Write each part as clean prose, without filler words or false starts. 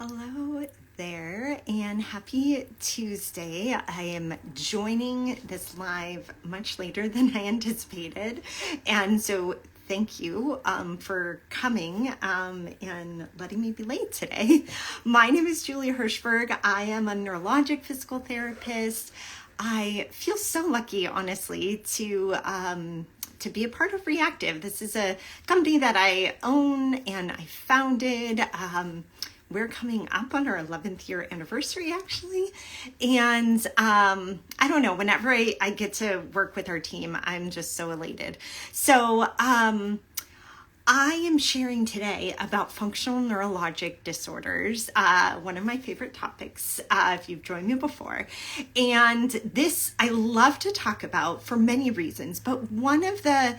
Hello there and happy Tuesday. I am joining this live much later than I anticipated, and so thank you for coming and letting me be late today. My name is Julia Hirschberg. I am a neurologic physical therapist. I feel so lucky, honestly, to be a part of Re+active. This is a company that I own and I founded. We're coming up on our 11th year anniversary, actually. And I don't know, whenever I get to work with our team, I'm just so elated. So I am sharing today about functional neurologic disorders, one of my favorite topics, if you've joined me before. And this I love to talk about for many reasons, but one of the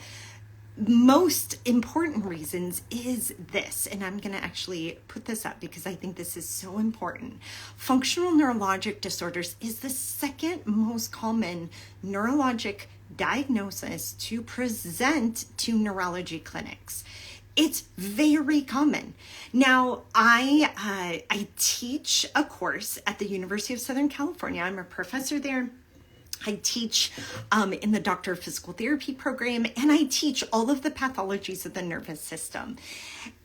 most important reasons is this, and I'm going to actually put this up because I think this is so important. Functional neurologic disorders is the second most common neurologic diagnosis to present to neurology clinics. It's very common. Now, I teach a course at the University of Southern California. I'm a professor there. I teach in the Doctor of Physical Therapy program, and I teach all of the pathologies of the nervous system.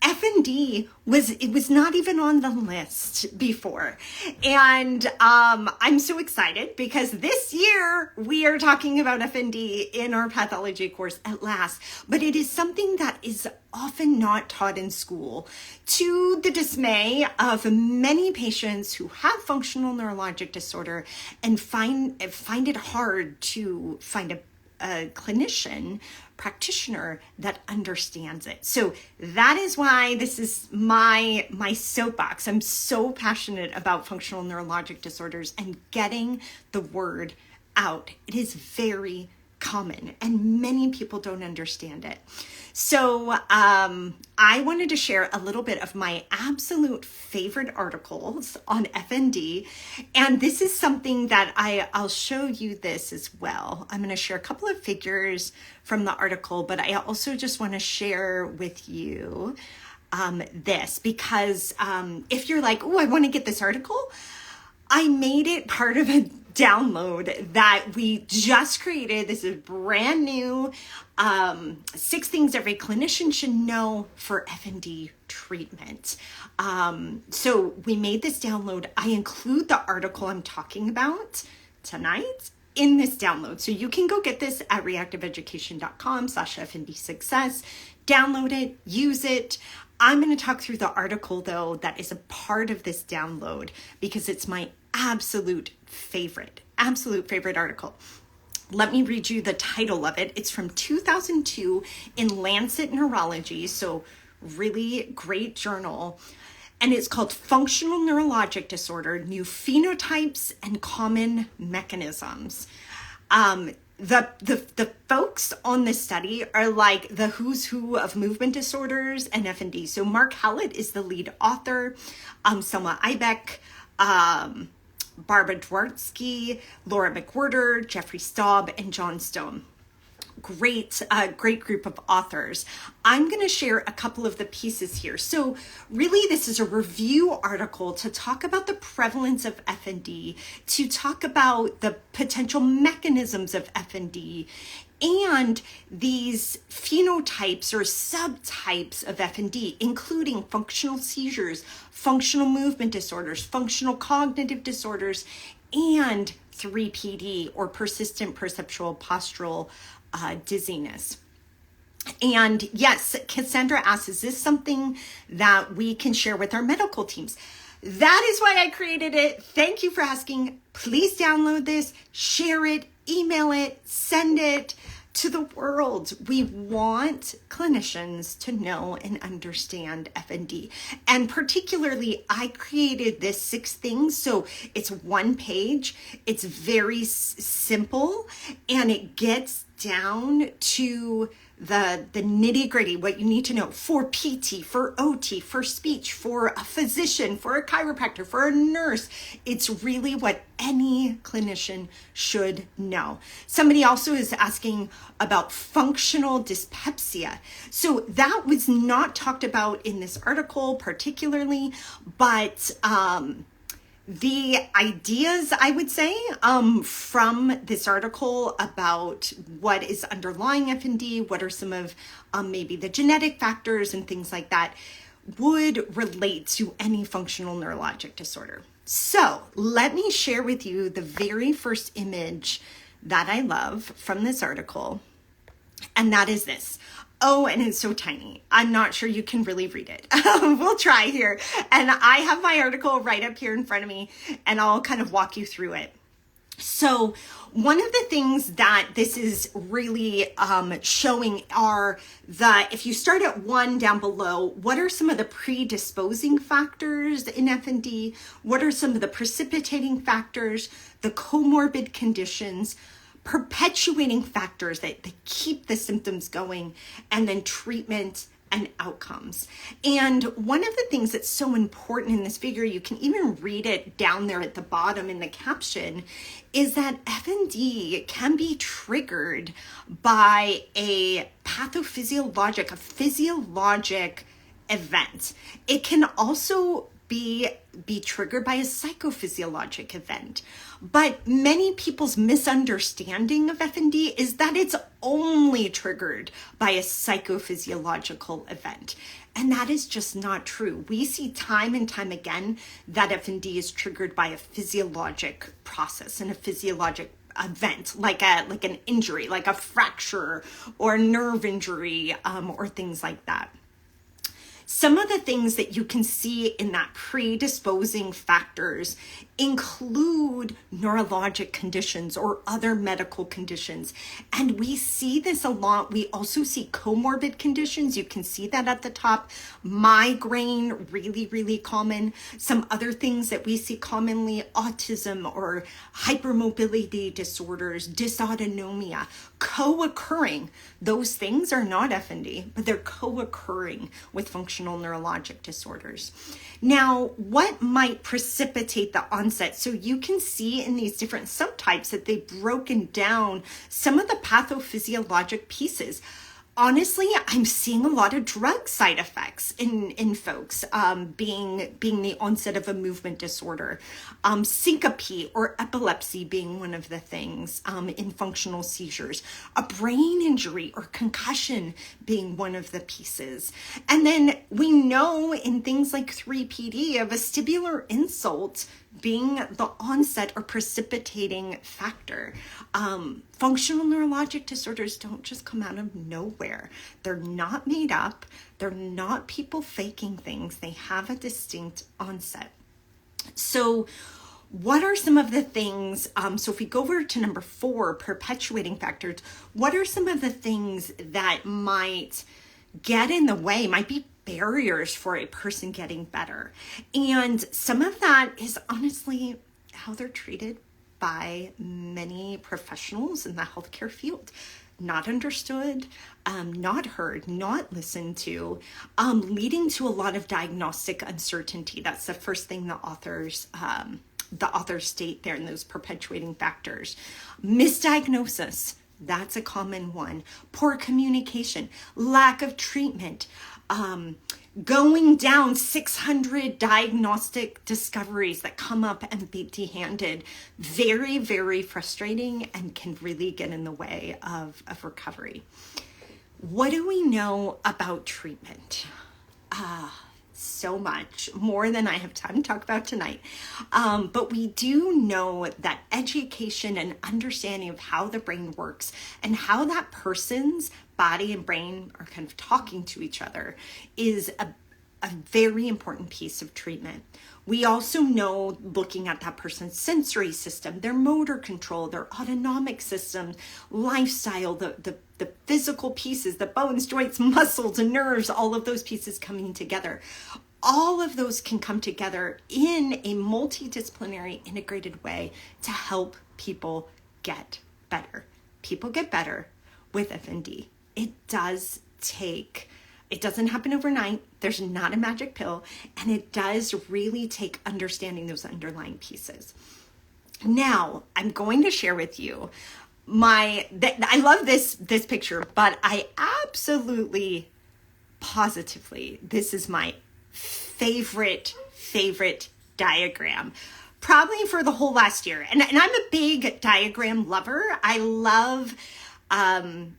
F&D was not even on the list before. And I'm so excited because this year we are talking about F&D in our pathology course at last, but it is something that is often not taught in school, to the dismay of many patients who have functional neurologic disorder and find it hard to find a clinician, practitioner that understands it. So that is why this is my soapbox. I'm so passionate about functional neurologic disorders and getting the word out. It is very common and many people don't understand it. So I wanted to share a little bit of my absolute favorite articles on FND, and this is something that I'll show you this as well. I'm going to share a couple of figures from the article, but I also just want to share with you this because if you're like, oh, I want to get this article, I made it part of a download that we just created. This is brand new. 6 things every clinician should know for F&D treatment. So we made this download. I include the article I'm talking about tonight in this download. So you can go get this at reactiveeducation.com/FND success. Download it, use it. I'm going to talk through the article though that is a part of this download because it's my absolute favorite article. Let me read you the title of it. It's from 2002 in Lancet Neurology, so really great journal. And it's called Functional Neurologic Disorder, New Phenotypes and Common Mechanisms. The folks on this study are like the who's who of movement disorders and F&D. So Mark Hallet is the lead author, Selma Ibeck, Barbara Dwartsky, Laura McWhirter, Jeffrey Staub, and John Stone. Great group of authors. I'm going to share a couple of the pieces here. So really, this is a review article to talk about the prevalence of F&D, to talk about the potential mechanisms of F&D, and these phenotypes or subtypes of F&D, including functional seizures, functional movement disorders, functional cognitive disorders, and 3PD or persistent perceptual postural dizziness. And yes, Cassandra asks, is this something that we can share with our medical teams? That is why I created it. Thank you for asking. Please download this, share it, email it, send it to the world. We want clinicians to know and understand F&D. And particularly, I created this 6 things. So it's 1 page. It's very simple and it gets down to the nitty gritty, what you need to know for PT, for OT, for speech, for a physician, for a chiropractor, for a nurse. It's really what any clinician should know. Somebody also is asking about functional dyspepsia. So that was not talked about in this article particularly, but the ideas, I would say, from this article about what is underlying FND, what are some of maybe the genetic factors and things like that, would relate to any functional neurologic disorder. So let me share with you the very first image that I love from this article, and that is this. Oh, and it's so tiny. I'm not sure you can really read it. We'll try here. And I have my article right up here in front of me, and I'll kind of walk you through it. So one of the things that this is really showing are if you start at 1 down below, what are some of the predisposing factors in FND? What are some of the precipitating factors, the comorbid conditions, perpetuating factors that keep the symptoms going, and then treatment and outcomes. And one of the things that's so important in this figure, you can even read it down there at the bottom in the caption, is that FND can be triggered by a pathophysiologic, a physiologic event. It can also be triggered by a psychophysiologic event. But many people's misunderstanding of FND is that it's only triggered by a psychophysiological event. And that is just not true. We see time and time again that FND is triggered by a physiologic process and a physiologic event, like an injury, like a fracture or a nerve injury, or things like that. Some of the things that you can see in that predisposing factors include neurologic conditions or other medical conditions. And we see this a lot. We also see comorbid conditions. You can see that at the top. Migraine, really, really common. Some other things that we see commonly, autism or hypermobility disorders, dysautonomia, co-occurring. Those things are not FND, but they're co-occurring with functional neurologic disorders. Now, what might precipitate the onset? So you can see in these different subtypes that they've broken down some of the pathophysiologic pieces. Honestly, I'm seeing a lot of drug side effects in folks, being the onset of a movement disorder, syncope or epilepsy being one of the things in functional seizures, a brain injury or concussion being one of the pieces. And then we know in things like 3PD of vestibular insult being the onset or precipitating factor. Functional neurologic disorders don't just come out of nowhere. They're not made up. They're not people faking things. They have a distinct onset. So what are some of the things, so if we go over to number 4, perpetuating factors, what are some of the things that might get in the way, might be barriers for a person getting better? And some of that is honestly how they're treated by many professionals in the healthcare field. Not understood, not heard, not listened to, leading to a lot of diagnostic uncertainty. That's the first thing the authors state there in those perpetuating factors. Misdiagnosis, that's a common one. Poor communication, lack of treatment, going down 600 diagnostic discoveries that come up empty-handed. Very, very frustrating and can really get in the way of recovery. What do we know about treatment? So much more than I have time to talk about tonight. But we do know that education and understanding of how the brain works and how that person's body and brain are kind of talking to each other is a very important piece of treatment. We also know, looking at that person's sensory system, their motor control, their autonomic system, lifestyle, the physical pieces, the bones, joints, muscles, and nerves, all of those pieces coming together. All of those can come together in a multidisciplinary, integrated way to help people get better. People get better with FND. it doesn't happen overnight. There's not a magic pill, and it does really take understanding those underlying pieces. Now, I'm going to share with you I love this picture, but I absolutely, positively, this is my favorite diagram, probably for the whole last year. And I'm a big diagram lover. I love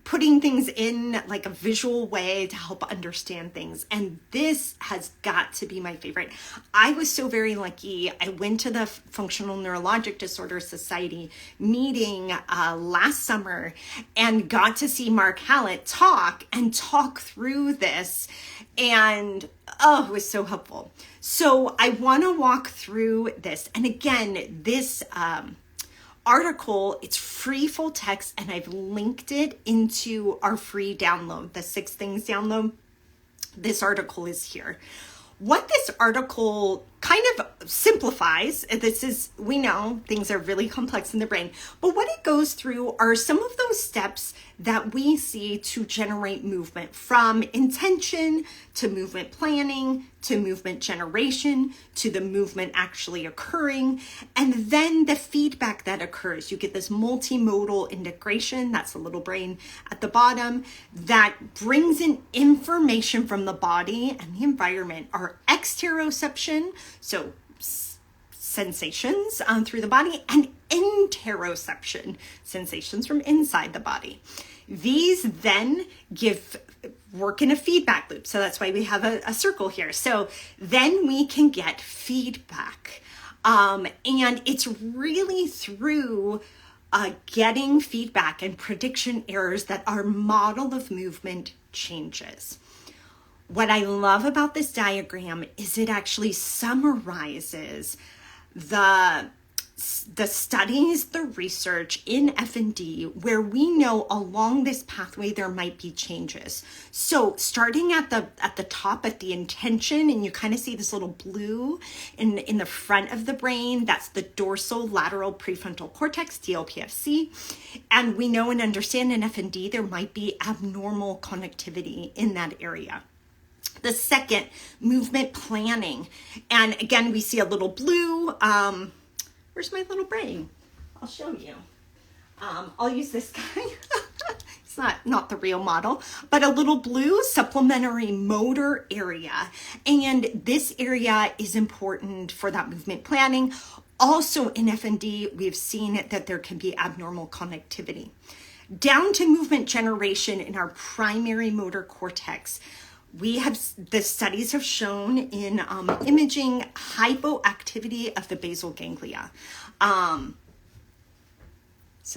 putting things in like a visual way to help understand things. And this has got to be my favorite. I was so very lucky. I went to the Functional Neurologic Disorder Society meeting last summer and got to see Mark Hallet talk through this. And oh, it was so helpful. So I want to walk through this. And again, this article, it's free full text, and I've linked it into our free download, the 6 things download. This article is here. What this article kind of simplifies, we know things are really complex in the brain, but what it goes through are some of those steps that we see to generate movement, from intention to movement planning to movement generation to the movement actually occurring, and then the feedback that occurs. You get this multimodal integration, that's the little brain at the bottom, that brings in information from the body and the environment. Our exteroception, so sensations through the body, and interoception, sensations from inside the body. These then work in a feedback loop. So that's why we have a circle here. So then we can get feedback. And it's really through getting feedback and prediction errors that our model of movement changes. What I love about this diagram is it actually summarizes the studies, the research in F&D, where we know along this pathway there might be changes. So starting at the top, at the intention, and you kind of see this little blue in the front of the brain, that's the dorsal lateral prefrontal cortex, DLPFC. And we know and understand in F&D there might be abnormal connectivity in that area. The second, movement planning. And again, we see a little blue. Where's my little brain? I'll show you. I'll use this guy. It's not the real model, but a little blue supplementary motor area. And this area is important for that movement planning. Also in F&D, we've seen that there can be abnormal connectivity. Down to movement generation in our primary motor cortex. The studies have shown in imaging hypoactivity of the basal ganglia. Some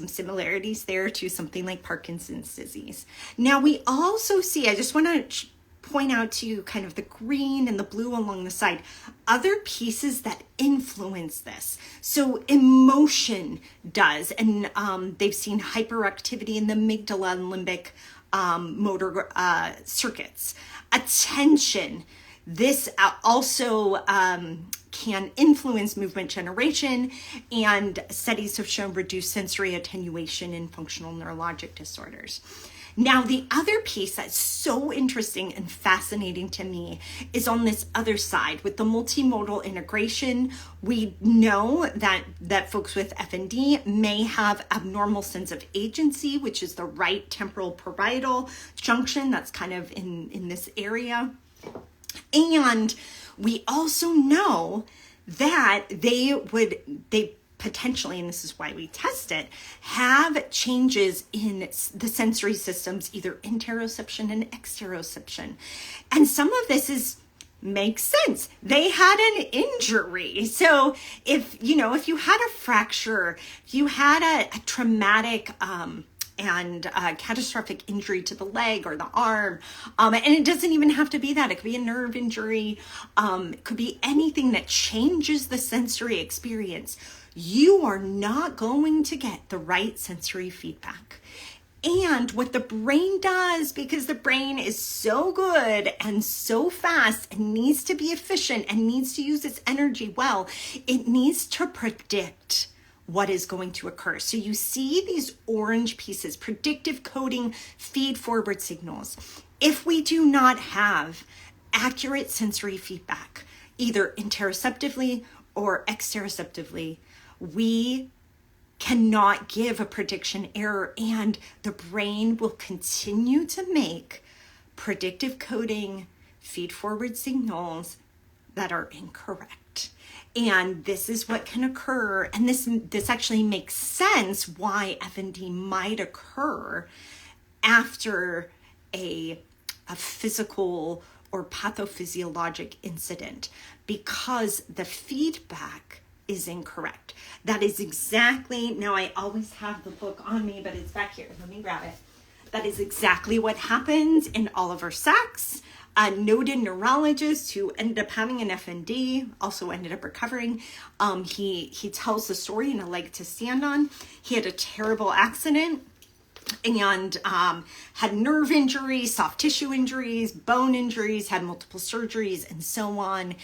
similarities there to something like Parkinson's disease. Now we also see, I just want to point out to you kind of the green and the blue along the side, other pieces that influence this. So emotion does, and they've seen hyperactivity in the amygdala and limbic motor circuits. Attention, this also can influence movement generation, and studies have shown reduced sensory attenuation in functional neurologic disorders. Now, the other piece that's so interesting and fascinating to me is on this other side with the multimodal integration. We know that folks with F&D may have abnormal sense of agency, which is the right temporal parietal junction. That's kind of in this area. And we also know that they potentially, and this is why we test it, have changes in the sensory systems, either interoception and exteroception. And some of this makes sense. They had an injury. So if you had a fracture, if you had a traumatic and catastrophic injury to the leg or the arm. And it doesn't even have to be that. It could be a nerve injury. It could be anything that changes the sensory experience. You are not going to get the right sensory feedback. And what the brain does, because the brain is so good and so fast and needs to be efficient and needs to use its energy well, it needs to predict what is going to occur. So you see these orange pieces, predictive coding, feed-forward signals. If we do not have accurate sensory feedback, either interoceptively or exteroceptively, we cannot give a prediction error, and the brain will continue to make predictive coding, feed-forward signals that are incorrect. And this is what can occur, and this actually makes sense why FND might occur after a physical or pathophysiologic incident, because the feedback is incorrect. That is exactly, now I always have the book on me, but it's back here. Let me grab it. That is exactly what happened in Oliver Sacks, a noted neurologist who ended up having an FND, also ended up recovering. He tells the story in A Leg to Stand On. He had a terrible accident and had nerve injuries, soft tissue injuries, bone injuries, had multiple surgeries, and so on.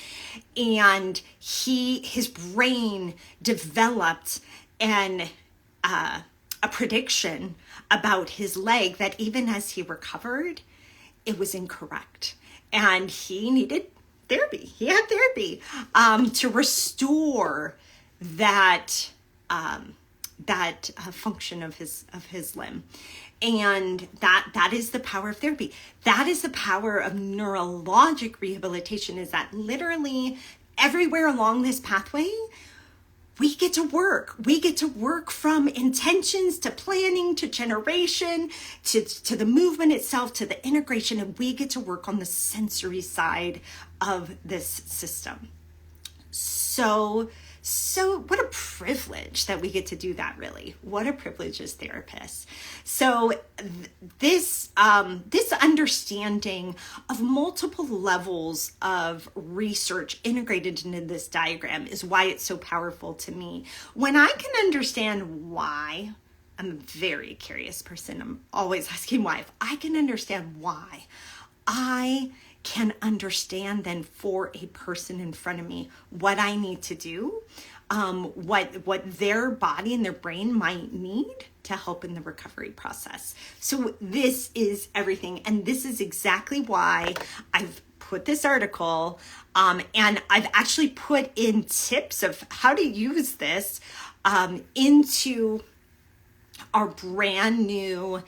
And his brain developed a prediction about his leg that even as he recovered, it was incorrect. And he needed therapy. He had therapy to restore that function of his limb. And that is the power of therapy. That is the power of neurologic rehabilitation, is that literally everywhere along this pathway, we get to work. We get to work from intentions to planning to generation to the movement itself to the integration, and we get to work on the sensory side of this system. So what a privilege that we get to do that, really. What a privilege as therapists. So this understanding of multiple levels of research integrated into this diagram is why it's so powerful to me. When I can understand why, I'm a very curious person. I'm always asking why. If I can understand why, I can understand then for a person in front of me what I need to do, what their body and their brain might need to help in the recovery process. So this is everything. And this is exactly why I've put this article, and I've actually put in tips of how to use this into our brand new,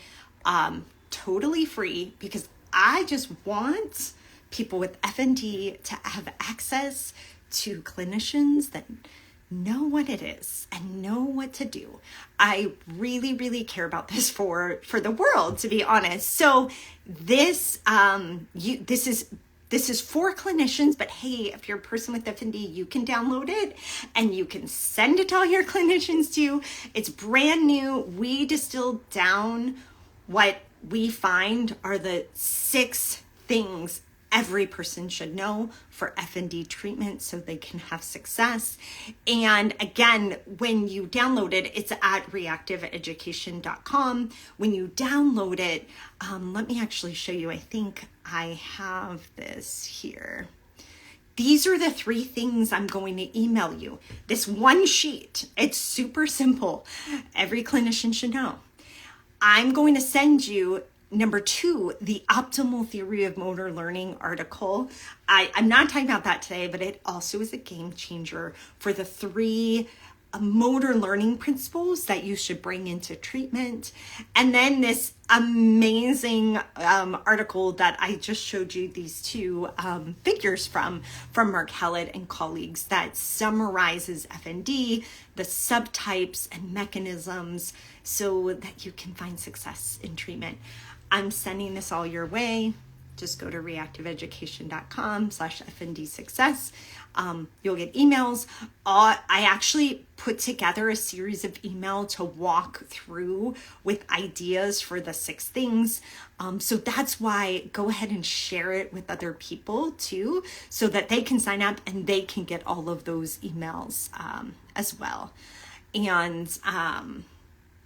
totally free, because I just want people with FND to have access to clinicians that know what it is and know what to do. I really, really care about this for the world, to be honest. So this is for clinicians, but hey, if you're a person with FND, you can download it and you can send it to all your clinicians too. It's brand new. We distilled down what we find are the 6 things every person should know for FND treatment so they can have success. And again, when you download it, it's at reactiveeducation.com. When you download it, let me actually show you. I think I have this here. These are the 3 things I'm going to email you. This one sheet, it's super simple. Every clinician should know. I'm going to send you number 2, the optimal theory of motor learning article. I'm not talking about that today, but it also is a game changer for the 3 motor learning principles that you should bring into treatment. And then this amazing article that I just showed you, these 2 figures from Mark Hallet and colleagues, that summarizes FND, the subtypes and mechanisms, so that you can find success in treatment. I'm sending this all your way. Just go to reactiveeducation.com/FND success. You'll get emails. I actually put together a series of email to walk through with ideas for the 6 things. So that's why go ahead and share it with other people too, so that they can sign up and they can get all of those emails as well.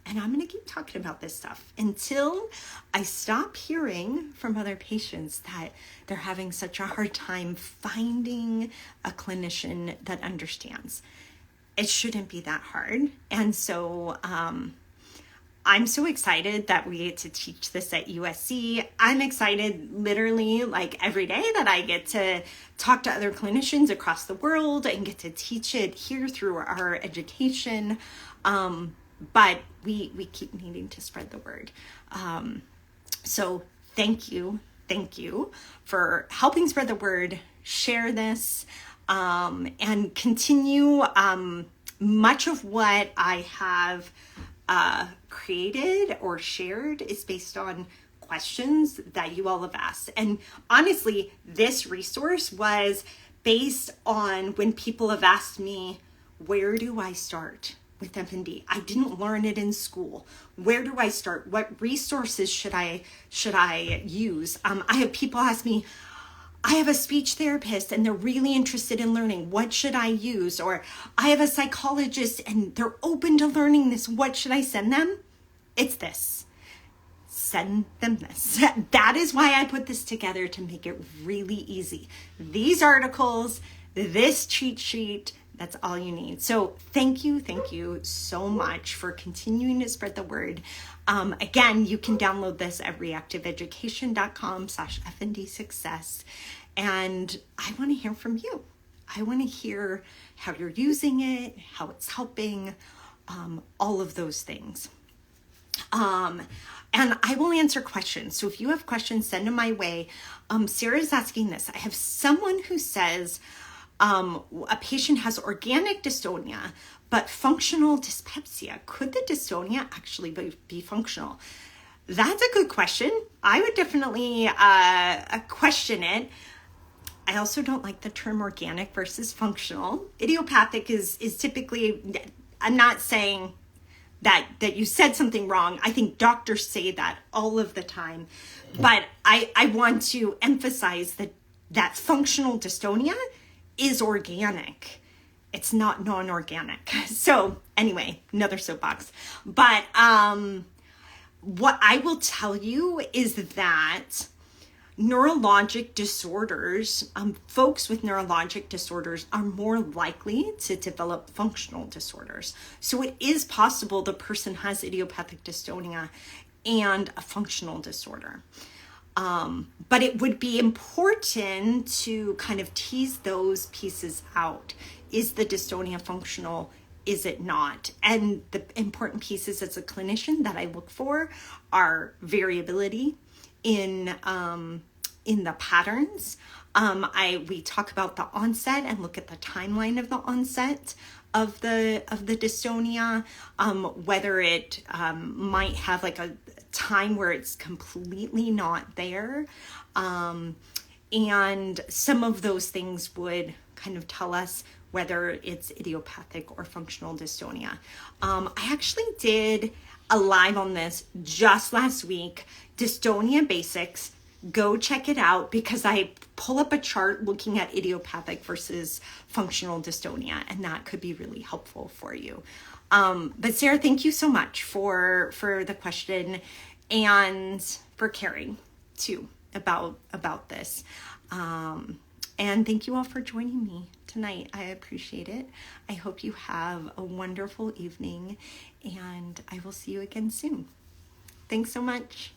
And I'm going to keep talking about this stuff until I stop hearing from other patients that they're having such a hard time finding a clinician that understands. it shouldn't be that hard. And so I'm so excited that we get to teach this at USC. I'm excited literally like every day that I get to talk to other clinicians across the world and get to teach it here through our education. But we keep needing to spread the word. So thank you for helping spread the word, share this, and continue. Much of what I have created or shared is based on questions that you all have asked. And honestly, this resource was based on when people have asked me, where do I start with FND? I didn't learn it in school. Where do I start? What resources should I use? I have people ask me, I have a speech therapist and they're really interested in learning. What should I use? Or I have a psychologist and they're open to learning this. What should I send them? It's this. Send them this. That is why I put this together, to make it really easy. These articles, this cheat sheet, that's all you need. So thank you so much for continuing to spread the word. Again, you can download this at reactiveeducation.com/FND success. And I want to hear from you. I want to hear how you're using it, how it's helping, all of those things. And I will answer questions. So if you have questions, send them my way. Sarah's asking this. I have someone who says, a patient has organic dystonia, but functional dyspepsia. Could the dystonia actually be functional? That's a good question. I would definitely question it. I also don't like the term organic versus functional. Idiopathic is typically, I'm not saying that you said something wrong. I think doctors say that all of the time. But I want to emphasize that functional dystonia is organic. It's not non-organic. So anyway, another soapbox. But what I will tell you is that neurologic disorders, folks with neurologic disorders are more likely to develop functional disorders. So it is possible the person has idiopathic dystonia and a functional disorder. But it would be important to kind of tease those pieces out. Is the dystonia functional? Is it not? And the important pieces as a clinician that I look for are variability in the patterns. We talk about the onset and look at the timeline of the onset of the dystonia, whether it might have like a time where it's completely not there. And some of those things would kind of tell us whether it's idiopathic or functional dystonia. I actually did a live on this just last week, Dystonia Basics. Go check it out, because I pull up a chart looking at idiopathic versus functional dystonia, and that could be really helpful for you. But Sarah, thank you so much for the question and for caring too about this. And thank you all for joining me tonight. I appreciate it. I hope you have a wonderful evening, and I will see you again soon. Thanks so much.